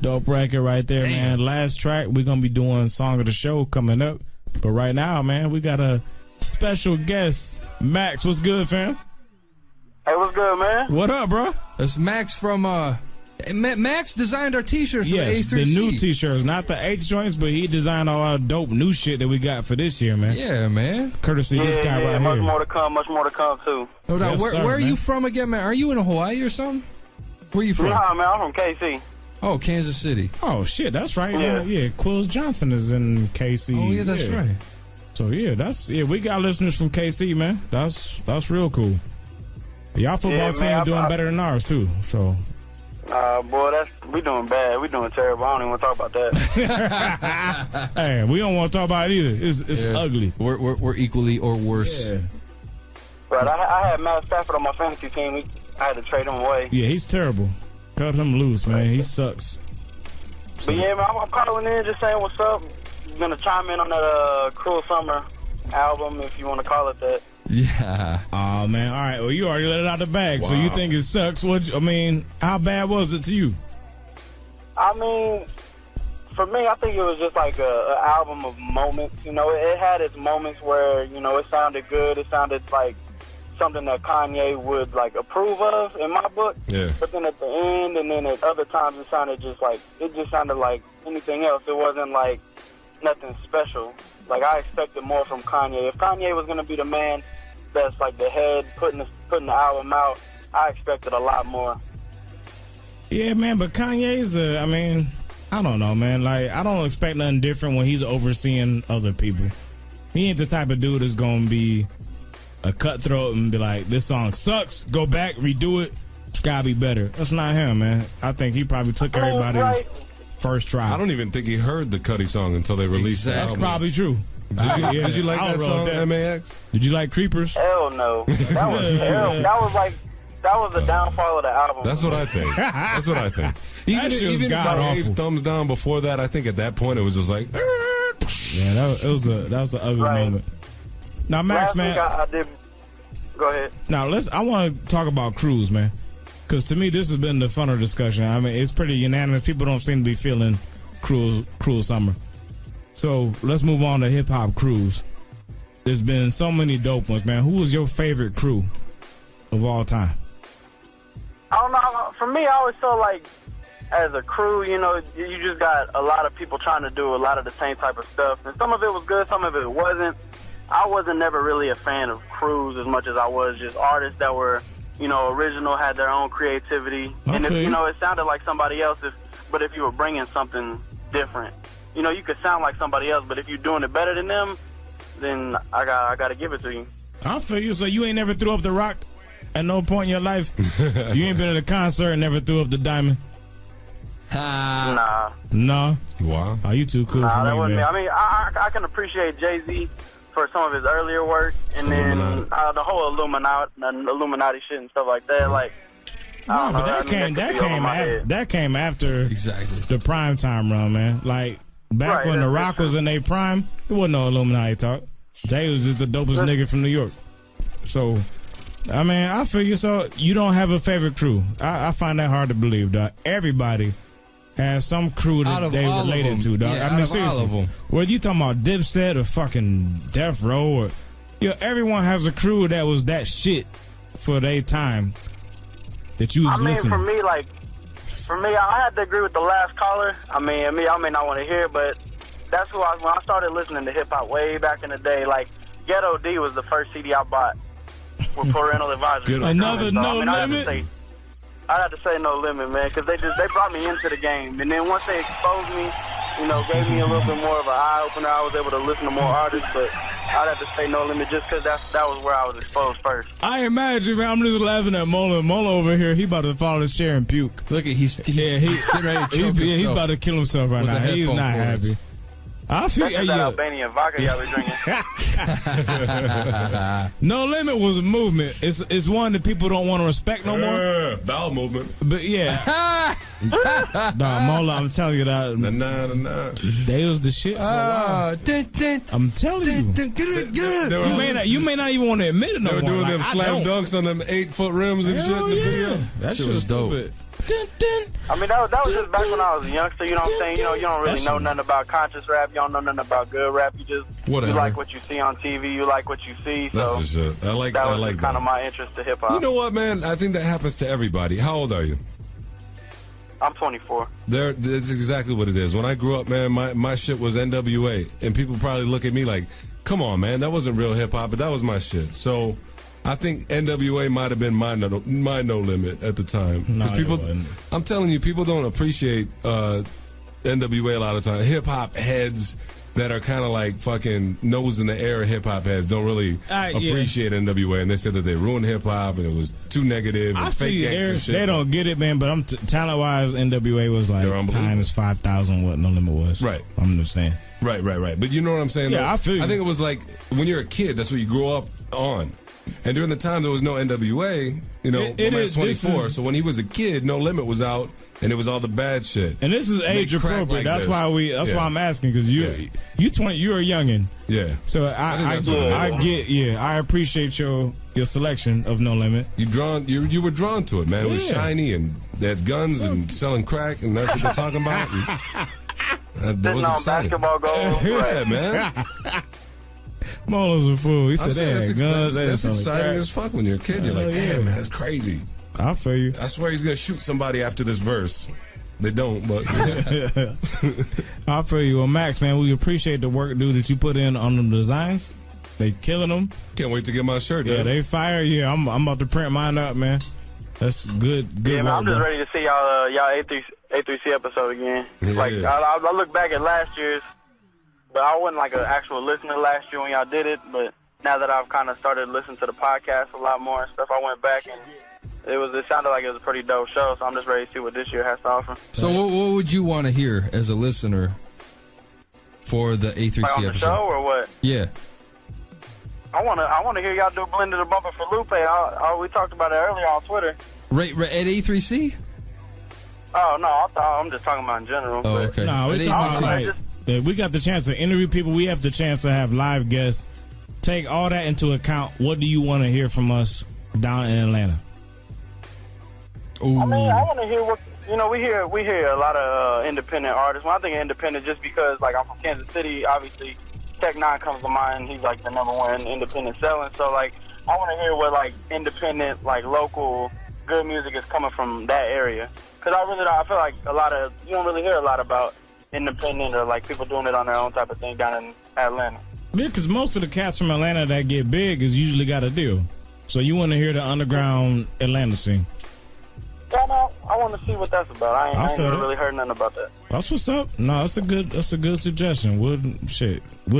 Dope record right there, man. Last track, we're going to be doing Song of the Show coming up. But right now, man, we got a special guest. Max, what's good, fam? Hey, what's good, man? What up, bro? That's Max from, Max designed our t-shirts for yes, the A3C. The new t-shirts, not the H joints, but he designed all our dope new shit that we got for this year, man. Yeah, man. Courtesy this guy right much here. Much more to come, too. No doubt. Yes, Where are man. you from again, man? Are you in Hawaii or something? Where you from? Nah, man, I'm from KC. Oh, Kansas City. Oh, shit, that's right. Yeah. Yeah, Quills Johnson is in KC. Oh, yeah, that's right. So, we got listeners from KC, man. That's real cool. Y'all football team doing better than ours, too, so... boy, we doing bad. We doing terrible. I don't even want to talk about that. Hey, we don't want to talk about it either. It's ugly. We're equally or worse. Yeah. But I had Matt Stafford on my fantasy team. I had to trade him away. Yeah, he's terrible. Cut him loose, man. He sucks. But yeah, man, I'm calling in just saying what's up. Gonna chime in on that Cruel Summer album, if you want to call it that. Yeah. Oh, man. All right. Well, you already let it out the bag, so you think it sucks. How bad was it to you? I mean, for me, I think it was just like an album of moments. You know, it had its moments where, you know, it sounded good. It sounded like something that Kanye would, like, approve of in my book. Yeah. But then at the end and then at other times it just sounded like anything else. It wasn't like nothing special. Like, I expected more from Kanye. If Kanye was going to be the man that's like the head putting the album out, I expected a lot more. Yeah, man, but Kanye's I don't know, man. Like, I don't expect nothing different when he's overseeing other people. He ain't the type of dude that's going to be a cutthroat and be like, this song sucks, go back, redo it, it's got to be better. That's not him, man. I think he probably took everybody's first try. I don't even think he heard the Cudi song until they released the album. That's probably true. Did you like that song, MAX? Did you like Creepers? Hell no. That was terrible. That was the downfall of the album. That's what I think. Even if I gave thumbs down before that, I think at that point it was just like... Yeah, that was an ugly moment. Now, Max, man... I did... Go ahead. Now, I want to talk about Cruise, man. Because to me, this has been the funner discussion. I mean, it's pretty unanimous. People don't seem to be feeling Cruel Summer. So, let's move on to hip-hop Cruise. There's been so many dope ones, man. Who was your favorite crew of all time? I don't know. For me, I always felt like as a crew, you know, you just got a lot of people trying to do a lot of the same type of stuff. And some of it was good, some of it wasn't. I wasn't never really a fan of crews as much as I was just artists that were, you know, original, had their own creativity. And, it sounded like somebody else, but if you were bringing something different. You know, you could sound like somebody else, but if you're doing it better than them, then I got to give it to you. I feel you. So you ain't never threw up the rock at no point in your life? You ain't been at a concert and never threw up the diamond? Nah. No? Wow. Oh, you too cool for that me, wasn't man. me. I mean, I can appreciate Jay-Z for some of his earlier work, and then the whole Illuminati shit and stuff like that. Like, no, but that came after the prime time run, man. Like, back when The Rock was in their prime, there wasn't no Illuminati talk. Jay was just the dopest nigga from New York. So, I mean, I feel you. So, you don't have a favorite crew. I find that hard to believe, dog. Everybody has some crew that they related to, dog. Yeah, I mean, seriously. Whether you talking about Dipset or fucking Death Row or, you know, everyone has a crew that was that shit for their time that you was listening. For me, I had to agree with the last caller. I mean, I may not want to hear, but that's who when I started listening to hip hop way back in the day. Like, Ghetto D was the first CD I bought with parental advisory. Another No Limit. I'd have to say No Limit, man, because they brought me into the game, and then once they exposed me, you know, gave me a little bit more of an eye opener. I was able to listen to more artists, but I'd have to say No Limit just because that was where I was exposed first. I imagine, man, I'm just laughing at Mola. Mola over here, he about to fall his chair and puke. Look at he's getting ready to choke himself. He's about to kill himself right now. He's not happy. I feel that Albanian vodka y'all be drinking. No Limit was a movement. It's one that people don't want to respect no more. Bowel movement. But yeah. Nah, Mola, I'm telling you that. They was the shit for a while. I'm telling you. You may not even want to admit it no more. They were doing them slam dunks on them 8-foot rims and shit in the video. That shit was dope. I mean, that was just back when I was a youngster, you know what I'm saying? You know, you don't really know nothing about conscious rap. You don't know nothing about good rap. You just, you like what you see on TV. You like what you see. So that's the shit. I like that. Was kind of my interest to hip-hop. You know what, man? I think that happens to everybody. How old are you? I'm 24. That's exactly what it is. When I grew up, man, my shit was NWA. And people probably look at me like, come on, man, that wasn't real hip-hop, but that was my shit. So I think NWA might have been my no limit at the time. Because people, I'm telling you, people don't appreciate NWA a lot of time. Hip-hop heads that are kind of like fucking nose in the air hip-hop heads don't really appreciate NWA, and they said that they ruined hip-hop and it was too negative and fake gangster shit. They don't get it, man, but talent-wise, NWA was like times 5,000 what No Limit was. Right. I'm just saying. Right. But you know what I'm saying? Yeah, I feel you. I think it was like when you're a kid, that's what you grow up on. And during the time there was no NWA, you know, my man's 24, so when he was a kid, No Limit was out, and it was all the bad shit. And this is age appropriate. Like that's why I'm asking, because you 20, you're a youngin. Yeah. So I appreciate your selection of No Limit. You were drawn to it, man. It was shiny and they had guns and selling crack, and that's what they're talking about. That was exciting. Basketball goals. Yeah, man. Molo's a fool. He said, that's exciting as fuck when you're a kid. You're like, damn, man, that's crazy. I feel you. I swear he's going to shoot somebody after this verse. They don't, but... I feel you. Well, Max, man, we appreciate the work, dude, that you put in on them designs. They killing them. Can't wait to get my shirt, Yeah, man. They fire. Yeah, I'm about to print mine up, man. That's good Yeah, man, work, I'm just bro. ready to see y'all A3C episode again. Yeah. Like, I look back at last year's, but I wasn't like an actual listener last year when y'all did it, but now that I've kind of started listening to the podcast a lot more and stuff, I went back and it sounded like it was a pretty dope show, so I'm just ready to see what this year has to offer. So what would you want to hear as a listener for the A3C like on the episode? show or what? Yeah. I want to hear y'all do Blend of the Bumper for Lupe. We talked about it earlier on Twitter. Right at A3C? Oh, no, I'm just talking about in general. Oh, okay. No, we're talking about we got the chance to interview people. We have the chance to have live guests. Take all that into account. What do you want to hear from us down in Atlanta? Ooh. I mean, I want to hear what we hear a lot of independent artists. When I think of independent, just because like I'm from Kansas City, obviously Tech 9 comes to mind. He's like the #1 independent selling. So like I want to hear what like independent, like local good music is coming from that area. Because I feel like you don't really hear a lot about independent or like people doing it on their own type of thing down in Atlanta. Yeah, because most of the cats from Atlanta that get big is usually got a deal. So you want to hear the underground Atlanta scene. Yeah, no, I want to see what that's about. I ain't really heard nothing about that. That's what's up. No, that's a good suggestion. We'll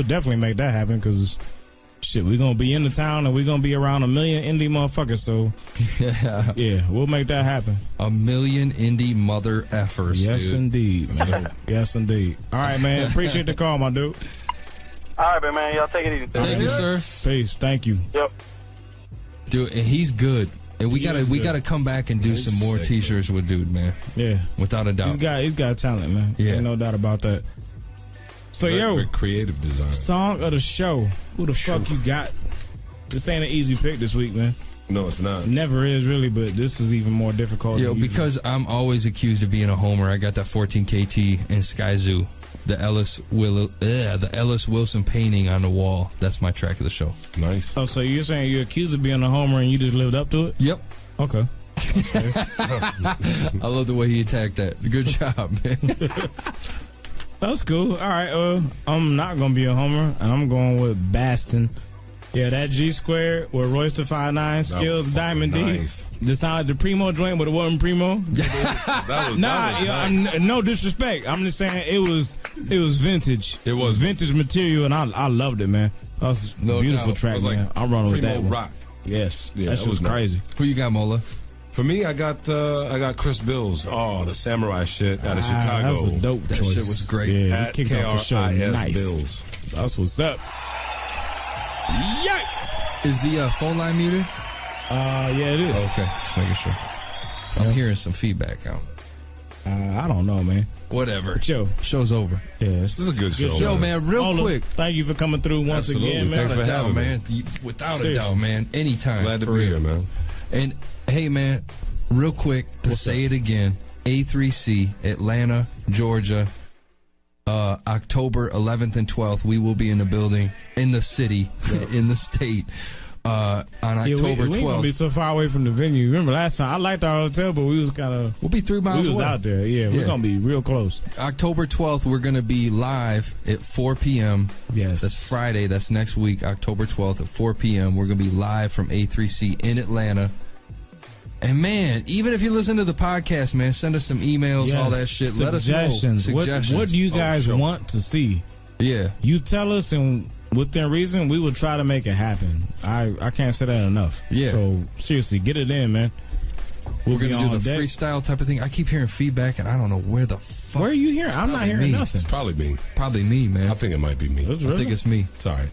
definitely make that happen because we're gonna be in the town and we're gonna be around 1 million indie motherfuckers. So yeah, we'll make that happen. 1 million indie mother effers. Yes, dude. indeed. Yes, indeed. All right, man. Appreciate the call, my dude. All right, man. Y'all take it easy. Thank you, sir. Peace. Thank you. Yep. Dude, and he's good. And we gotta come back and do some more T-shirts with dude, man. Yeah, without a doubt. He's got talent, man. Yeah, ain't no doubt about that. So very creative design. Song of the show. Who the fuck you got? This ain't an easy pick this week, man. No, it's not. Never is really, but this is even more difficult. Yo, because I'm always accused of being a homer. I got that 14 KT and Sky Zoo. The Ellis Wilson painting on the wall. That's my track of the show. Nice. Oh, so you're saying you're accused of being a homer and you just lived up to it? Yep. Okay. I love the way he attacked that. Good job, man. That's cool. All right. I'm not gonna be a homer, and I'm going with Bastin. Yeah, that G Squared with Royster 5'9", Skills, Diamond nice. D. This sounded like the Primo joint, but it wasn't Primo. that was nice. No disrespect. I'm just saying it was vintage. It was vintage material, and I loved it, man. That was a beautiful track, man. Like I'm running with that one. Rock. Yes, yeah, that was crazy. Who you got, Mola? For me, I got Chris Bills. Oh, the samurai shit out of Chicago. That was a dope choice. That shit was great. Yeah, he kicked off the show. Nice. Bills. That's what's up. Yay! Is the phone line muted? Yeah, it is. Oh, okay, just making sure. I'm hearing some feedback out. I don't know, man. Whatever. But show's over. Yeah, this is a good show. Yo, man, real quick. Thank you for coming through once again, man. Thanks for having me, man. Without a doubt, man. Anytime. Glad to be here, man. And hey, man, real quick, to say it again, A3C, Atlanta, Georgia, October 11th and 12th, we will be in the building, in the city, in the state, on October 12th. We ain't gonna be so far away from the venue. Remember last time, I liked our hotel, but we was kind of... We'll be 3 miles away. We was out there, we're gonna be real close. October 12th, we're gonna be live at 4 p.m. Yes. That's Friday, that's next week, October 12th at 4 p.m. We're gonna be live from A3C in Atlanta. And man, even if you listen to the podcast, man, send us some emails, all that shit. Let us know. Suggestions. What do you guys want to see? Yeah. You tell us, and within reason, we will try to make it happen. I can't say that enough. Yeah. So, seriously, get it in, man. We're going to do the freestyle type of thing. I keep hearing feedback, and I don't know where the fuck. Where are you hearing? I'm not hearing nothing. It's probably me. Probably me, man. I think it might be me. I think it's me. It's all right.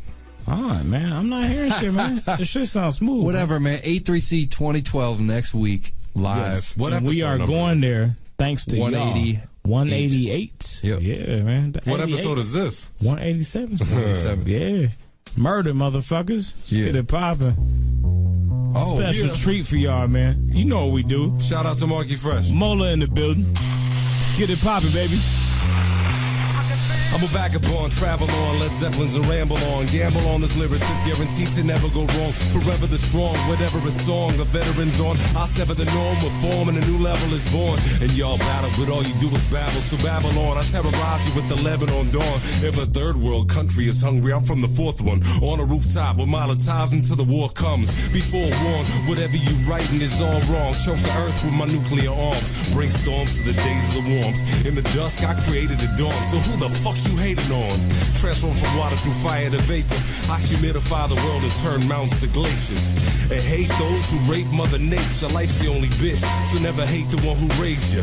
All right, man. I'm not hearing shit, man. This shit sounds smooth. Whatever, man. A3C 2012 next week. Live. Yes. And we are going there thanks to 180, 188. Yep. Yeah, man. What episode is this? 187. 187. Yeah. Murder, motherfuckers. Let's get it popping. Special treat for y'all, man. You know what we do. Shout out to Marky Fresh. Mola in the building. Get it popping, baby. I'm a vagabond, travel on, Led Zeppelins and ramble on. Gamble on this lyricist, guaranteed to never go wrong. Forever the strong, whatever a song, the veterans on. I'll sever the norm with form and a new level is born. And y'all battle, but all you do is babble. So Babylon, I terrorize you with the Lebanon dawn. If a third world country is hungry, I'm from the fourth one. On a rooftop with Molotovs until the war comes. Be forewarned, whatever you writing is all wrong. Choke the earth with my nuclear arms. Bring storms to the days of the warmth. In the dusk, I created the dawn. So who the fuck you hating on? Transform from water through fire to vapor. I humidify the world and turn mountains to glaciers. And hate those who rape Mother Nature. Life's the only bitch, so never hate the one who raised you.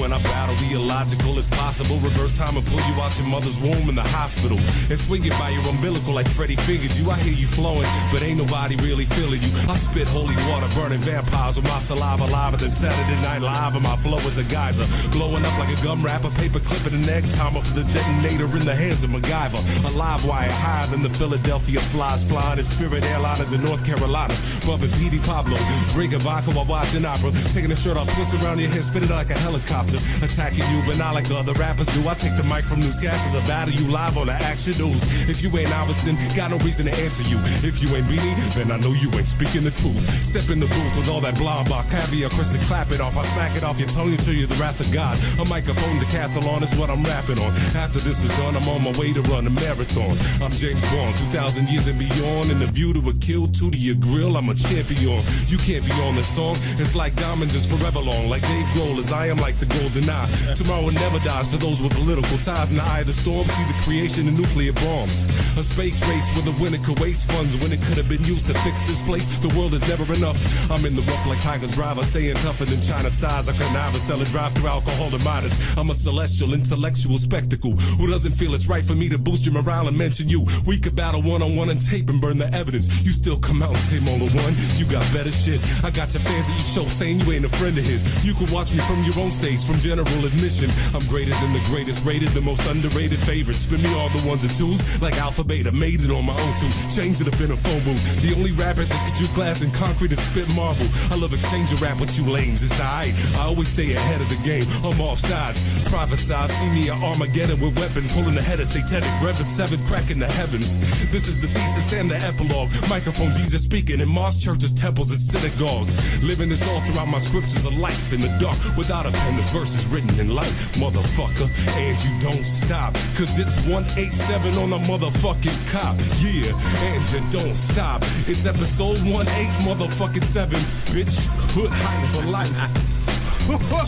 When I battle the illogical as possible, reverse time and pull you out your mother's womb in the hospital and swing it by your umbilical like Freddy fingered you. I hear you flowing, but ain't nobody really feeling you. I spit holy water, burning vampires with my saliva live than Saturday Night Live, and my flow is a geyser, blowing up like a gum wrapper, paper clipping an egg timer for the detonator in the hands of MacGyver. A live wire higher than the Philadelphia flies, flying in Spirit Airliners in North Carolina, bumping P.D. Pablo, drinking vodka while watching opera, taking the shirt off, twist around your head, spinning like a helicopter, attacking you, but not like other rappers do. I take the mic from newscasters, I battle you live on the Action News. If you ain't Iverson, got no reason to answer you. If you ain't Beanie, then I know you ain't speaking the truth. Step in the booth with all that blonde bar, caviar, Chris, and clap it off. I smack it off your tongue until you're the wrath of God. A microphone decathlon is what I'm rapping on. After this is done, I'm on my way to run a marathon. I'm James Bond, 2,000 years and beyond. And the view to a kill, two to your grill, I'm a champion. You can't be on this song. It's like diamonds is forever long. Like Dave Grohl, as I am like the golden eye. Tomorrow never dies for those with political ties. In the eye of the storm, see the creation of nuclear bombs. A space race where the winner could waste funds when it could have been used to fix this place. The world is never enough. I'm in the rough like Tiger's driver, staying tougher than China stars. I couldn't ever sell a drive through alcohol and minors. I'm a celestial, intellectual spectacle who doesn't feel it's right for me to boost your morale and mention you. We could battle one-on-one and tape and burn the evidence. You still come out and say Mola one. You got better shit. I got your fans at your show saying you ain't a friend of his. You could watch me from your own stage, from general admission. I'm greater than the greatest, rated the most underrated favorite. Spin me all the ones and twos like Alpha Beta. Made it on my own too. Changed it up in a phone booth. The only rapper that could do glass and concrete and spit marble. I love exchanging rap with you lames. It's alright. I always stay ahead of the game. I'm off sides. Prophesy. See me at Armageddon with weapons holding the head of satanic. Reverend 7 cracking the heavens. This is the thesis and the epilogue. Microphones, Jesus speaking in mosques, churches, temples, and synagogues. Living this all throughout my scriptures of life in the dark. Without a pen, this verse is written in light. Motherfucker, and you don't stop. Cause it's 187 on a motherfucking cop. Yeah, and you don't stop. It's episode 18 motherfucking 7. Bitch, hood hype for life.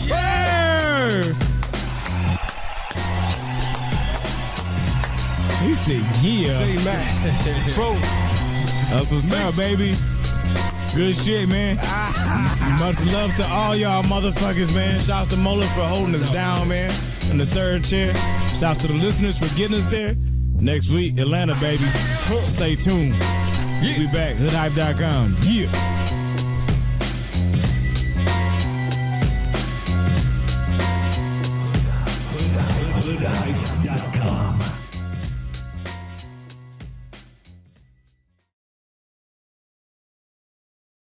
Yeah! He said, yeah. Say, man. Bro. That's what's up, baby. Good shit, man. Much love to all y'all motherfuckers, man. Shout out to Mola for holding us down, man. In the third chair. Shout out to the listeners for getting us there. Next week, Atlanta, baby. Stay tuned. We'll be back. Hoodhype.com. Yeah.